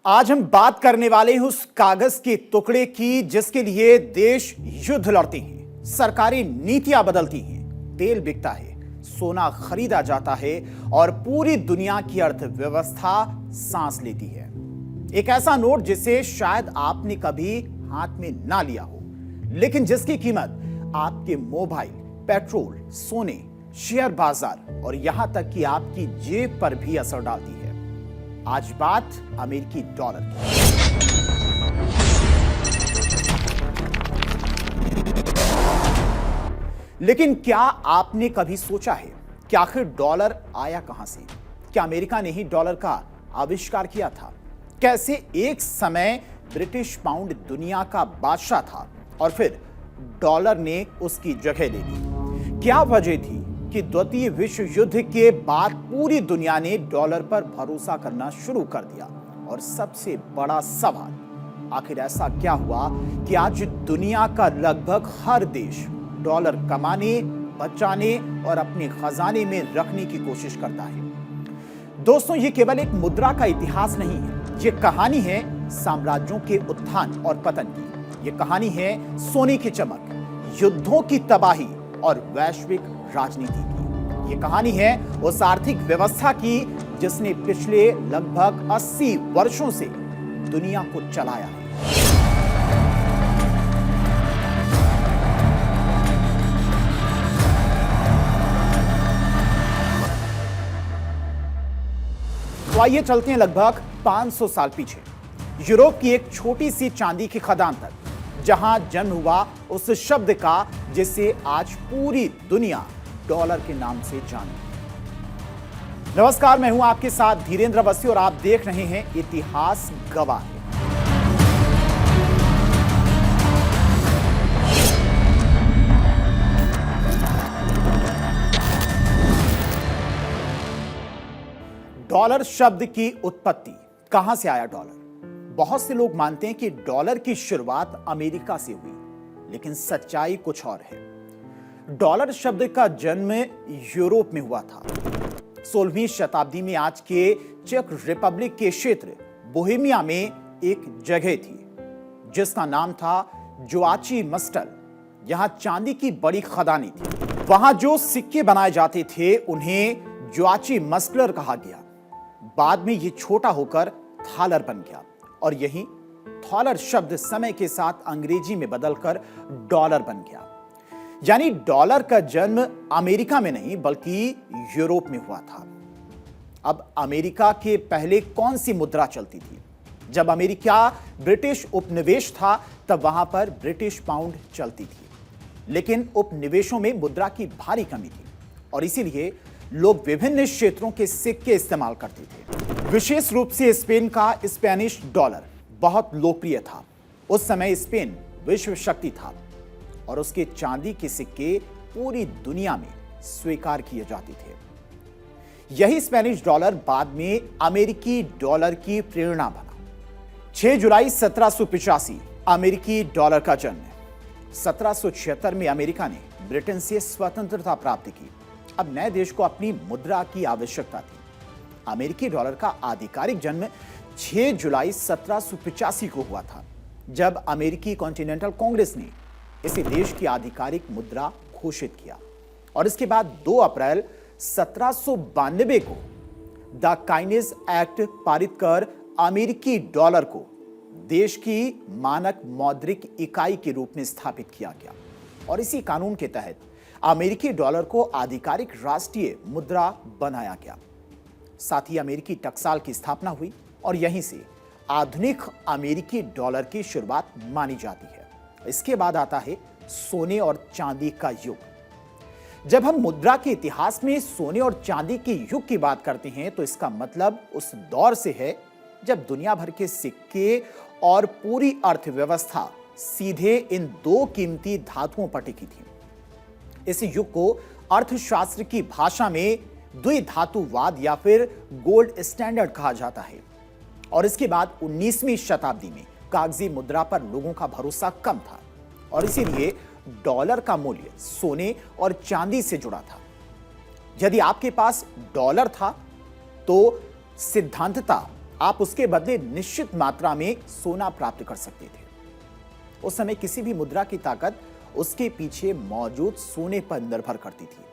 आज हम बात करने वाले हैं उस कागज के टुकड़े की जिसके लिए देश युद्ध लड़ते हैं, सरकारी नीतियां बदलती हैं, तेल बिकता है, सोना खरीदा जाता है और पूरी दुनिया की अर्थव्यवस्था सांस लेती है। एक ऐसा नोट जिसे शायद आपने कभी हाथ में ना लिया हो, लेकिन जिसकी कीमत आपके मोबाइल, पेट्रोल, सोने, शेयर बाजार और यहां तक कि आपकी जेब पर भी असर डालती है। आज बात अमेरिकी डॉलर की। लेकिन क्या आपने कभी सोचा है कि आखिर डॉलर आया कहां से? क्या अमेरिका ने ही डॉलर का आविष्कार किया था? कैसे एक समय ब्रिटिश पाउंड दुनिया का बादशाह था और फिर डॉलर ने उसकी जगह ले ली? क्या वजह थी कि द्वितीय विश्व युद्ध के बाद पूरी दुनिया ने डॉलर पर भरोसा करना शुरू कर दिया? और सबसे बड़ा सवाल, आखिर ऐसा क्या हुआ कि आज दुनिया का लगभग हर देश डॉलर कमाने, बचाने और अपने खजाने में रखने की कोशिश करता है? दोस्तों, ये केवल एक मुद्रा का इतिहास नहीं है, ये कहानी है साम्राज्यों के उत्थान और पतन की। ये कहानी है सोने की चमक, युद्धों की तबाही और वैश्विक राजनीति की। ये कहानी है उस आर्थिक व्यवस्था की जिसने पिछले लगभग 80 वर्षों से दुनिया को चलाया है। तो आइए चलते हैं लगभग 500 साल पीछे, यूरोप की एक छोटी सी चांदी की खदान तक, जहां जन्म हुआ उस शब्द का जिसे आज पूरी दुनिया डॉलर के नाम से जानती है। नमस्कार, मैं हूं आपके साथ धीरेन्द्र अवस्थी और आप देख रहे हैं इतिहास गवाह है। डॉलर शब्द की उत्पत्ति, कहां से आया डॉलर? बहुत से लोग मानते हैं कि डॉलर की शुरुआत अमेरिका से हुई, लेकिन सच्चाई कुछ और है। डॉलर शब्द का जन्म यूरोप में हुआ था। 16वीं शताब्दी में आज के चेक रिपब्लिक के क्षेत्र बोहेमिया में एक जगह थी जिसका नाम था जोआची मस्टल। यहां चांदी की बड़ी खदानी थी। वहां जो सिक्के बनाए जाते थे उन्हें जोआची मस्कलर कहा गया। बाद में यह छोटा होकर थालर बन गया और यही थॉलर शब्द समय के साथ अंग्रेजी में बदलकर डॉलर बन गया। यानी डॉलर का जन्म अमेरिका में नहीं बल्कि यूरोप में हुआ था। अब अमेरिका के पहले कौन सी मुद्रा चलती थी? जब अमेरिका ब्रिटिश उपनिवेश था तब वहां पर ब्रिटिश पाउंड चलती थी, लेकिन उपनिवेशों में मुद्रा की भारी कमी थी और इसीलिए लोग विभिन्न क्षेत्रों के सिक्के इस्तेमाल करते थे। विशेष रूप से स्पेन का स्पेनिश डॉलर बहुत लोकप्रिय था। उस समय स्पेन विश्व शक्ति था और उसके चांदी के सिक्के पूरी दुनिया में स्वीकार किए जाते थे। यही स्पेनिश डॉलर बाद में अमेरिकी डॉलर की प्रेरणा बना। 6 जुलाई 1785 अमेरिकी डॉलर का जन्म। 1776 में अमेरिका ने ब्रिटेन से स्वतंत्रता प्राप्त की। अब नए देश को अपनी मुद्रा की आवश्यकता थी। अमेरिकी डॉलर का आधिकारिक जन्म 6 जुलाई 1785 को हुआ था, जब अमेरिकी कॉन्टिनेंटल कांग्रेस ने इसे देश की आधिकारिक मुद्रा घोषित किया। और इसके बाद 2 अप्रैल 1792 को द काइनेज एक्ट पारित कर अमेरिकी डॉलर को देश की मानक मौद्रिक इकाई के रूप में स्थापित किया गया और इसी कानून के तहत अमेरिकी डॉलर को आधिकारिक राष्ट्रीय मुद्रा बनाया गया। साथ ही अमेरिकी टकसाल की स्थापना हुई और यहीं से आधुनिक अमेरिकी डॉलर की शुरुआत मानी जाती है। इसके बाद आता है सोने और चांदी का युग। जब हम मुद्रा के इतिहास में सोने और चांदी के युग की बात करते हैं तो इसका मतलब उस दौर से है जब दुनिया भर के सिक्के और पूरी अर्थव्यवस्था सीधे इन 2 कीमती धातुओं पर टिकी थी। इस युग को अर्थशास्त्र की भाषा में द्विधातुवाद या फिर गोल्ड स्टैंडर्ड कहा जाता है। और इसके बाद 19वीं शताब्दी में कागजी मुद्रा पर लोगों का भरोसा कम था और इसीलिए डॉलर का मूल्य सोने और चांदी से जुड़ा था। यदि आपके पास डॉलर था तो सिद्धांततः आप उसके बदले निश्चित मात्रा में सोना प्राप्त कर सकते थे। उस समय किसी भी मुद्रा की ताकत उसके पीछे मौजूद सोने पर निर्भर करती थी।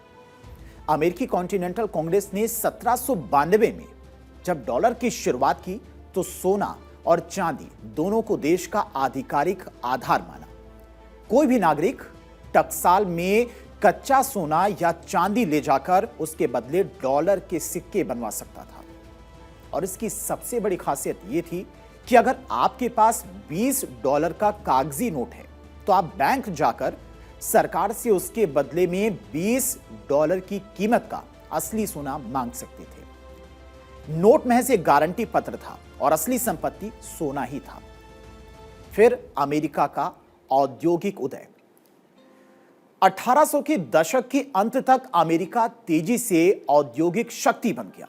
अमेरिकी कॉन्टिनेंटल कांग्रेस ने 1792 में जब डॉलर की शुरुआत की तो सोना और चांदी दोनों को देश का आधिकारिक आधार माना। कोई भी नागरिक टकसाल में कच्चा सोना या चांदी ले जाकर उसके बदले डॉलर के सिक्के बनवा सकता था। और इसकी सबसे बड़ी खासियत यह थी कि अगर आपके पास $20 का कागजी नोट है तो आप बैंक जाकर सरकार से उसके बदले में $20 की कीमत का असली सोना मांग सकते थे। नोट महज एक गारंटी पत्र था और असली संपत्ति सोना ही था। फिर अमेरिका का औद्योगिक उदय। 1800 के दशक के अंत तक अमेरिका तेजी से औद्योगिक शक्ति बन गया।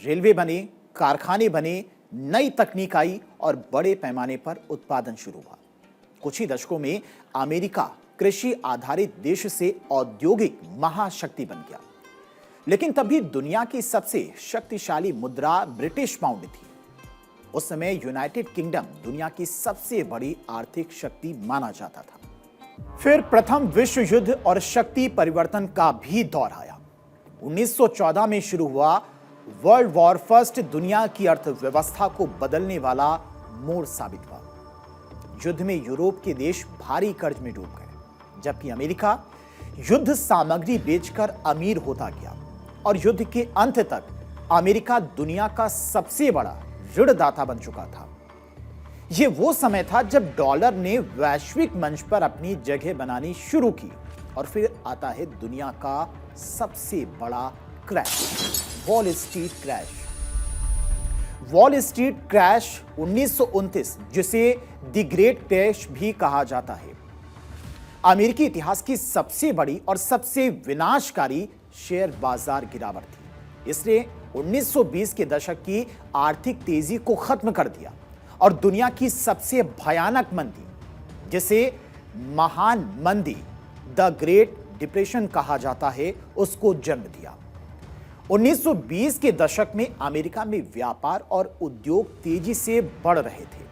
रेलवे बने, कारखाने बने, नई तकनीक आई और बड़े पैमाने पर उत्पादन शुरू हुआ। कुछ ही दशकों में अमेरिका कृषि आधारित देश से औद्योगिक महाशक्ति बन गया। लेकिन तभी दुनिया की सबसे शक्तिशाली मुद्रा ब्रिटिश पाउंड थी। उस समय यूनाइटेड किंगडम दुनिया की सबसे बड़ी आर्थिक शक्ति माना जाता था। फिर प्रथम विश्व युद्ध और शक्ति परिवर्तन का भी दौर आया। 1914 में शुरू हुआ वर्ल्ड वॉर फर्स्ट दुनिया की अर्थव्यवस्था को बदलने वाला मोड़ साबित हुआ। युद्ध में यूरोप के देश भारी कर्ज में डूब गए, जबकि अमेरिका युद्ध सामग्री बेचकर अमीर होता गया और युद्ध के अंत तक अमेरिका दुनिया का सबसे बड़ा ऋणदाता बन चुका था। यह वो समय था जब डॉलर ने वैश्विक मंच पर अपनी जगह बनानी शुरू की। और फिर आता है दुनिया का सबसे बड़ा crash, wall street crash. Wall street crash 1929, जिसे द ग्रेट क्रैश भी कहा जाता है, अमेरिकी इतिहास की सबसे बड़ी और सबसे विनाशकारी शेयर बाजार गिरावट थी। इसने 1920 के दशक की आर्थिक तेजी को खत्म कर दिया और दुनिया की सबसे भयानक मंदी, जिसे महान मंदी द ग्रेट डिप्रेशन कहा जाता है, उसको जन्म दिया। 1920 के दशक में अमेरिका में व्यापार और उद्योग तेजी से बढ़ रहे थे।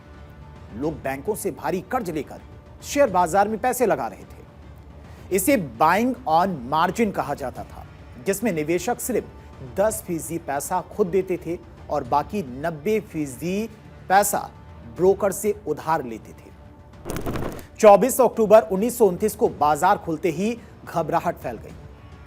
लोग बैंकों से भारी कर्ज लेकर शेयर बाजार में पैसे लगा रहे थे। इसे बाइंग ऑन मार्जिन कहा जाता था, जिसमें निवेशक सिर्फ 10% पैसा खुद देते थे और बाकी 90% पैसा ब्रोकर से उधार लेते थे। 24 अक्टूबर 1929 को बाजार खुलते ही घबराहट फैल गई।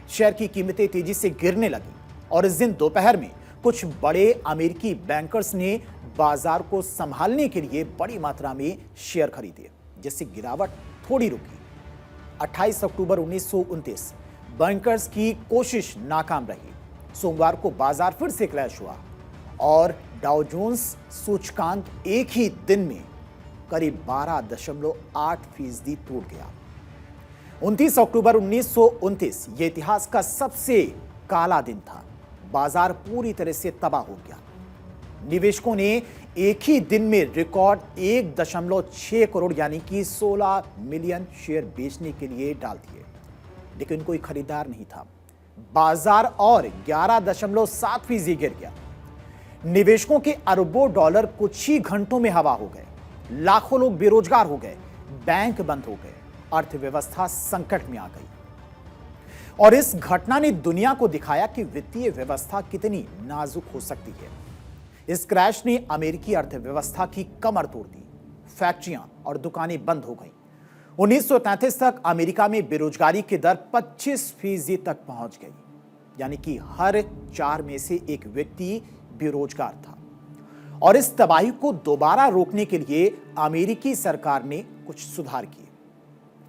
शेयर की कीमतें तेजी से गिरने लगी और इस दिन दोपहर में कुछ बड़े अमेरिकी बैंकर्स ने बाजार को संभालने के लिए बड़ी मात्रा में शेयर खरीदे, जिससे गिरावट थोड़ी रुकी। 28 अक्टूबर 1929 बैंकर्स की कोशिश नाकाम रही। सोमवार को बाजार फिर से क्रैश हुआ और डाउ जोन्स सूचकांक एक ही दिन में करीब 12.8% टूट गया। 29 अक्टूबर 1929 यह इतिहास का सबसे काला दिन था। बाजार पूरी तरह से तबाह हो गया। निवेशकों ने एक ही दिन में रिकॉर्ड 1.6 करोड़ यानी कि 16 मिलियन शेयर बेचने के लिए डाल दिए, लेकिन कोई खरीदार नहीं था। बाजार और 11.7% गिर गया। निवेशकों के अरबों डॉलर कुछ ही घंटों में हवा हो गए। लाखों लोग बेरोजगार हो गए, बैंक बंद हो गए, अर्थव्यवस्था संकट में आ गई। और इस घटना ने दुनिया को दिखाया कि वित्तीय व्यवस्था कितनी नाजुक हो सकती है। इस क्रैश ने अमेरिकी अर्थव्यवस्था की कमर तोड़ दी। फैक्ट्रियां और दुकानें बंद हो गईं। 1933 तक अमेरिका में बेरोजगारी की दर 25% तक पहुंच गई, यानी कि हर 4 में से एक व्यक्ति बेरोजगार था। और इस तबाही को दोबारा रोकने के लिए अमेरिकी सरकार ने कुछ सुधार किए।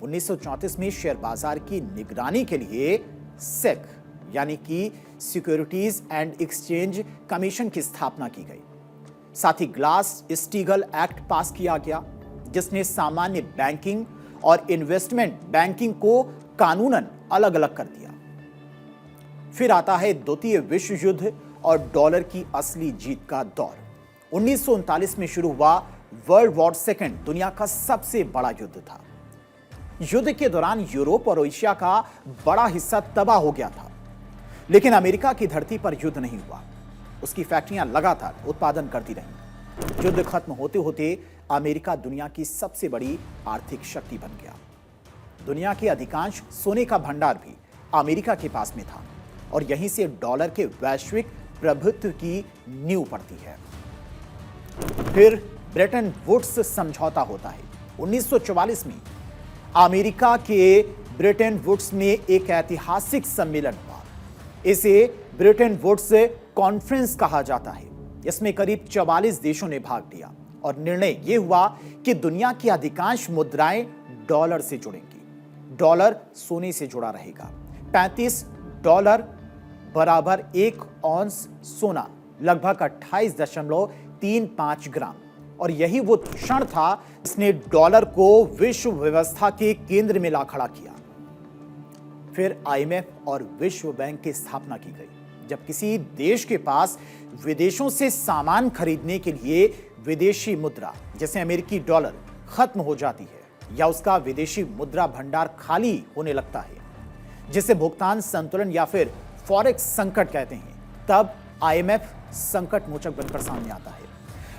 1934 में शेयर बाजार की निगरानी के लिए सेक यानी कि सिक्योरिटीज एंड एक्सचेंज कमीशन की स्थापना की गई। साथ ही ग्लास स्टीगल एक्ट पास किया गया, जिसने सामान्य बैंकिंग और इन्वेस्टमेंट बैंकिंग को कानूनन अलग अलग कर दिया। फिर आता है द्वितीय विश्व युद्ध और डॉलर की असली जीत का दौर। 1939 में शुरू हुआ वर्ल्ड वॉर सेकेंड दुनिया का सबसे बड़ा युद्ध था। युद्ध के दौरान यूरोप और एशिया का बड़ा हिस्सा तबाह हो गया था, लेकिन अमेरिका की धरती पर युद्ध नहीं हुआ। उसकी फैक्ट्रियां लगातार उत्पादन करती रहीं। युद्ध खत्म होते होते अमेरिका दुनिया की सबसे बड़ी आर्थिक शक्ति बन गया। दुनिया के अधिकांश सोने का भंडार भी अमेरिका के पास में था और यहीं से डॉलर के वैश्विक प्रभुत्व की नींव पड़ती है। फिर ब्रेटन वुड्स समझौता होता है। 1944 में अमेरिका के ब्रेटन वुड्स में एक ऐतिहासिक सम्मेलन हुआ। इसे ब्रेटन वुड्स कॉन्फ्रेंस कहा जाता है। इसमें करीब 44 देशों ने भाग लिया और निर्णय यह हुआ कि दुनिया की अधिकांश मुद्राएं डॉलर से जुड़ेंगी। डॉलर सोने से जुड़ा रहेगा। 35 डॉलर बराबर 1 औंस सोना, लगभग 28.35 ग्राम। और यही वो क्षण था जिसने डॉलर को विश्व व्यवस्था के केंद्र में ला खड़ा किया। फिर आईएमएफ और विश्व बैंक की स्थापना की गई। जब किसी देश के पास विदेशों से सामान खरीदने के लिए विदेशी मुद्रा जैसे अमेरिकी डॉलर खत्म हो जाती है या उसका विदेशी मुद्रा भंडार खाली होने लगता है, जिसे भुगतान संतुलन या फिर फॉरेक्स संकट कहते हैं, तब आईएमएफ संकट मोचक बनकर सामने आता है।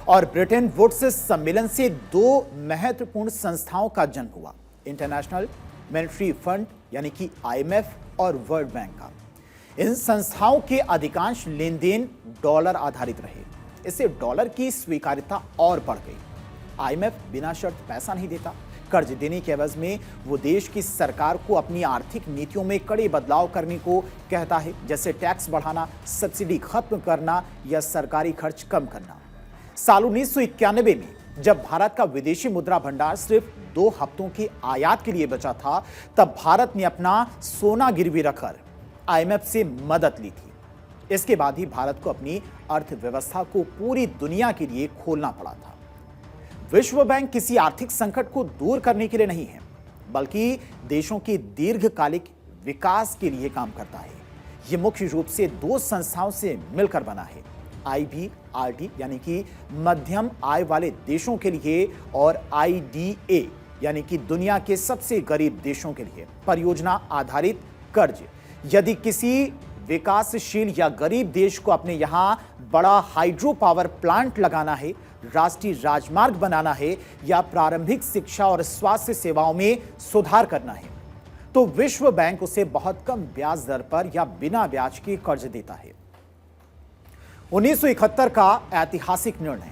और ब्रेटन वुड्स सम्मेलन से 2 महत्वपूर्ण संस्थाओं का जन्म हुआ, इंटरनेशनल मॉनेटरी फंड यानी कि आईएमएफ और वर्ल्ड बैंक का। इन संस्थाओं के अधिकांश लेन देन डॉलर आधारित रहे। इससे डॉलर की स्वीकार्यता और बढ़ गई। आईएमएफ बिना शर्त पैसा नहीं देता। कर्ज देने के एवज में वो देश की सरकार को अपनी आर्थिक नीतियों में कड़े बदलाव करने को कहता है, जैसे टैक्स बढ़ाना, सब्सिडी खत्म करना या सरकारी खर्च कम करना। साल 1991 में जब भारत का विदेशी मुद्रा भंडार सिर्फ 2 हफ्तों की आयात के लिए बचा था, तब भारत ने अपना सोना गिरवी रखकर आईएमएफ से मदद ली थी। इसके बाद ही भारत को अपनी अर्थव्यवस्था को पूरी दुनिया के लिए खोलना पड़ा था। विश्व बैंक किसी आर्थिक संकट को दूर करने के लिए नहीं है, बल्कि देशों के दीर्घकालिक विकास के लिए काम करता है। यह मुख्य रूप से 2 संस्थाओं से मिलकर बना है, IBRD यानी कि मध्यम आय वाले देशों के लिए और IDA यानी कि दुनिया के सबसे गरीब देशों के लिए परियोजना आधारित कर्ज। यदि किसी विकासशील या गरीब देश को अपने यहां बड़ा हाइड्रो पावर प्लांट लगाना है, राष्ट्रीय राजमार्ग बनाना है या प्रारंभिक शिक्षा और स्वास्थ्य सेवाओं में सुधार करना है, तो विश्व बैंक उसे बहुत कम ब्याज दर पर या बिना ब्याज के कर्ज देता है। 1971 का ऐतिहासिक निर्णय।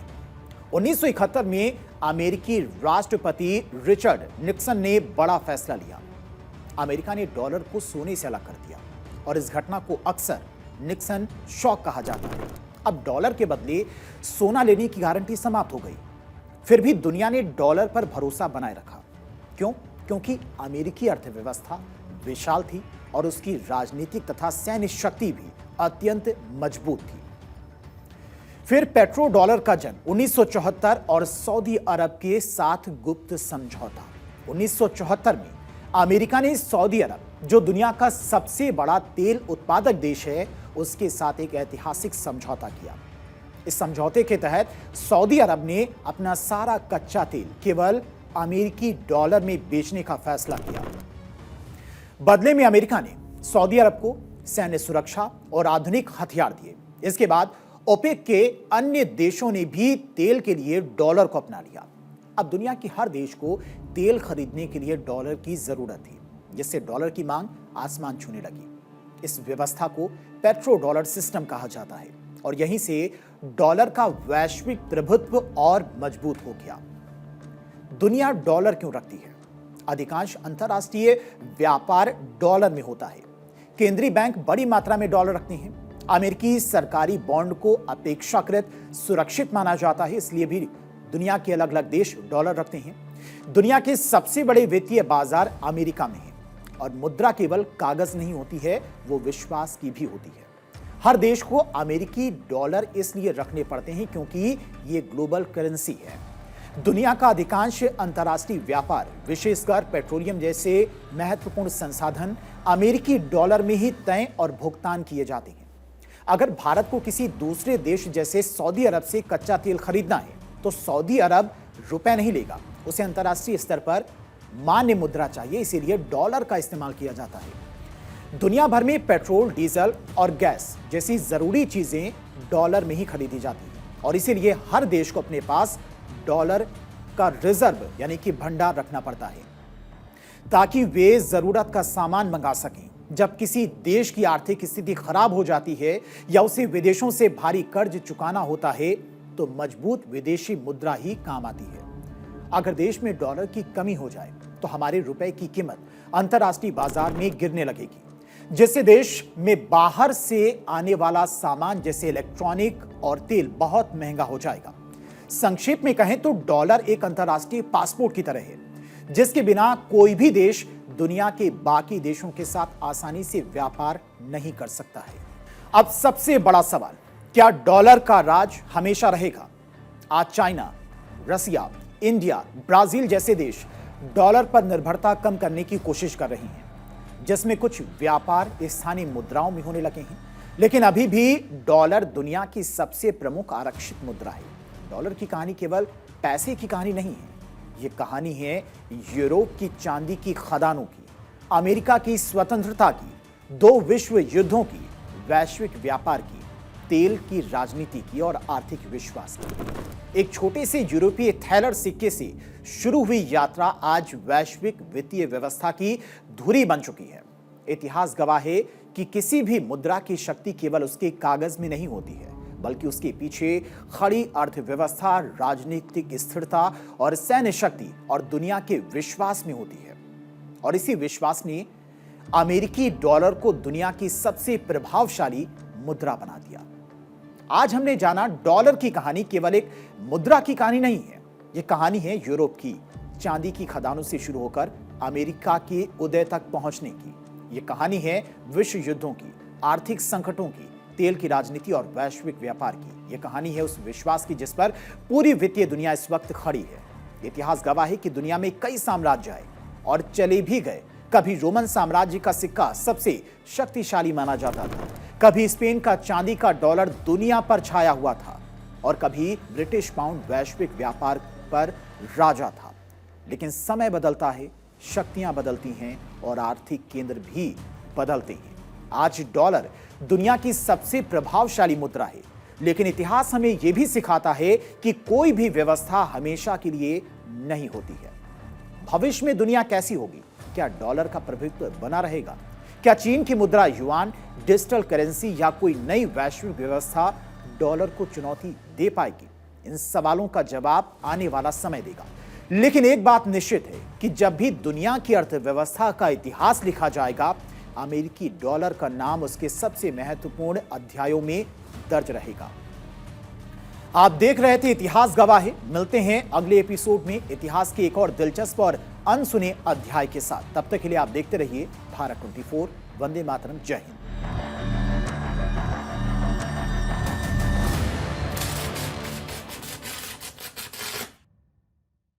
1971 में अमेरिकी राष्ट्रपति रिचर्ड निक्सन ने बड़ा फैसला लिया। अमेरिका ने डॉलर को सोने से अलग कर दिया और इस घटना को अक्सर निक्सन शॉक कहा जाता है। अब डॉलर के बदले सोना लेने की गारंटी समाप्त हो गई। फिर भी दुनिया ने डॉलर पर भरोसा बनाए रखा। क्यों? क्योंकि अमेरिकी अर्थव्यवस्था विशाल थी और उसकी राजनीतिक तथा सैन्य शक्ति भी अत्यंत मजबूत थी। फिर पेट्रो डॉलर का जन्म 1974 और सऊदी अरब के साथ गुप्त समझौता। 1974 में अमेरिका ने सऊदी अरब, जो दुनिया का सबसे बड़ा तेल उत्पादक देश है, उसके साथ एक ऐतिहासिक समझौता किया। इस समझौते के तहत सऊदी अरब ने अपना सारा कच्चा तेल केवल अमेरिकी डॉलर में बेचने का फैसला किया। बदले में अमेरिका ने सऊदी अरब को सैन्य सुरक्षा और आधुनिक हथियार दिए। इसके बाद ओपेक के अन्य देशों ने भी तेल के लिए डॉलर को अपना लिया। अब दुनिया के हर देश को तेल खरीदने के लिए डॉलर की जरूरत थी, जिससे डॉलर की मांग आसमान छूने लगी। इस व्यवस्था को पेट्रो डॉलर सिस्टम कहा जाता है और यहीं से डॉलर का वैश्विक प्रभुत्व और मजबूत हो गया। दुनिया डॉलर क्यों रखती है? अधिकांश अंतरराष्ट्रीय व्यापार डॉलर में होता है। केंद्रीय बैंक बड़ी मात्रा में डॉलर रखते हैं। अमेरिकी सरकारी बॉन्ड को अपेक्षाकृत सुरक्षित माना जाता है, इसलिए भी दुनिया के अलग अलग देश डॉलर रखते हैं। दुनिया के सबसे बड़े वित्तीय बाजार अमेरिका में हैं और मुद्रा केवल कागज नहीं होती है, वो विश्वास की भी होती है। हर देश को अमेरिकी डॉलर इसलिए रखने पड़ते हैं क्योंकि ये ग्लोबल करेंसी है। दुनिया का अधिकांश अंतर्राष्ट्रीय व्यापार, विशेषकर पेट्रोलियम जैसे महत्वपूर्ण संसाधन, अमेरिकी डॉलर में ही तय और भुगतान किए जाते हैं। अगर भारत को किसी दूसरे देश जैसे सऊदी अरब से कच्चा तेल खरीदना है तो सऊदी अरब रुपए नहीं लेगा, उसे अंतर्राष्ट्रीय स्तर पर मान्य मुद्रा चाहिए, इसीलिए डॉलर का इस्तेमाल किया जाता है। दुनिया भर में पेट्रोल, डीजल और गैस जैसी जरूरी चीजें डॉलर में ही खरीदी जाती है और इसीलिए हर देश को अपने पास डॉलर का रिजर्व यानी कि भंडार रखना पड़ता है ताकि वे जरूरत का सामान मंगा सकें। जब किसी देश की आर्थिक स्थिति खराब हो जाती है या उसे विदेशों से भारी कर्ज चुकाना होता है तो मजबूत विदेशी मुद्रा ही काम आती है। अगर देश में डॉलर की कमी हो जाए तो हमारे रुपए की कीमत अंतर्राष्ट्रीय बाजार में गिरने लगेगी, जिससे देश में बाहर से आने वाला सामान जैसे इलेक्ट्रॉनिक और तेल बहुत महंगा हो जाएगा। संक्षेप में कहें तो डॉलर एक अंतर्राष्ट्रीय पासपोर्ट की तरह है, जिसके बिना कोई भी देश दुनिया के बाकी देशों के साथ आसानी से व्यापार नहीं कर सकता है। अब सबसे बड़ा सवाल, क्या डॉलर का राज हमेशा रहेगा? आज चाइना, रसिया, इंडिया, ब्राजील जैसे देश डॉलर पर निर्भरता कम करने की कोशिश कर रही हैं, जिसमें कुछ व्यापार स्थानीय मुद्राओं में होने लगे हैं। लेकिन अभी भी डॉलर दुनिया की सबसे प्रमुख आरक्षित मुद्रा है। डॉलर की कहानी केवल पैसे की कहानी नहीं है, ये कहानी है यूरोप की चांदी की खदानों की, अमेरिका की स्वतंत्रता की, 2 विश्व युद्धों की, वैश्विक व्यापार की, तेल की राजनीति की और आर्थिक विश्वास की। एक छोटे से यूरोपीय थैलर सिक्के से शुरू हुई यात्रा आज वैश्विक वित्तीय व्यवस्था की धुरी बन चुकी है। इतिहास गवाह है कि किसी भी मुद्रा की शक्ति केवल उसके कागज में नहीं होती है, बल्कि उसके पीछे खड़ी अर्थव्यवस्था, राजनीतिक स्थिरता और सैन्य शक्ति और दुनिया के विश्वास में होती है। और इसी विश्वास ने अमेरिकी डॉलर को दुनिया की सबसे प्रभावशाली मुद्रा बना दिया। आज हमने जाना डॉलर की कहानी केवल एक मुद्रा की कहानी नहीं है, यह कहानी है यूरोप की चांदी की खदानों से शुरू होकर अमेरिका के उदय तक पहुंचने की। यह कहानी है विश्व युद्धों की, आर्थिक संकटों की, तेल की राजनीति और वैश्विक व्यापार की। यह कहानी है उस विश्वास की जिस पर पूरी वित्तीय दुनिया इस वक्त खड़ी है। इतिहास गवाह है कि दुनिया में कई साम्राज्य आए और चले भी गए। कभी रोमन साम्राज्य का सिक्का सबसे शक्तिशाली माना जाता था, कभी स्पेन का चांदी का डॉलर दुनिया पर छाया हुआ था और कभी ब्रिटिश पाउंड वैश्विक व्यापार पर राजा था। लेकिन समय बदलता है, शक्तियां बदलती हैं और आर्थिक केंद्र भी बदलते हैं। आज डॉलर दुनिया की सबसे प्रभावशाली मुद्रा है, लेकिन इतिहास हमें यह भी सिखाता है कि कोई भी व्यवस्था हमेशा के लिए नहीं होती है। भविष्य में दुनिया कैसी होगी? क्या डॉलर का प्रभुत्व बना रहेगा? क्या चीन की मुद्रा युआन, डिजिटल करेंसी या कोई नई वैश्विक व्यवस्था डॉलर को चुनौती दे पाएगी? इन सवालों का जवाब आने वाला समय देगा। लेकिन एक बात निश्चित है कि जब भी दुनिया की अर्थव्यवस्था का इतिहास लिखा जाएगा, अमेरिकी डॉलर का नाम उसके सबसे महत्वपूर्ण अध्यायों में दर्ज रहेगा। आप देख रहे थे इतिहास गवाह है। मिलते हैं अगले एपिसोड में इतिहास के एक और दिलचस्प और अनसुने अध्याय के साथ। तब तक के लिए आप देखते रहिए भारत 24। वंदे मातरम। जय हिंद।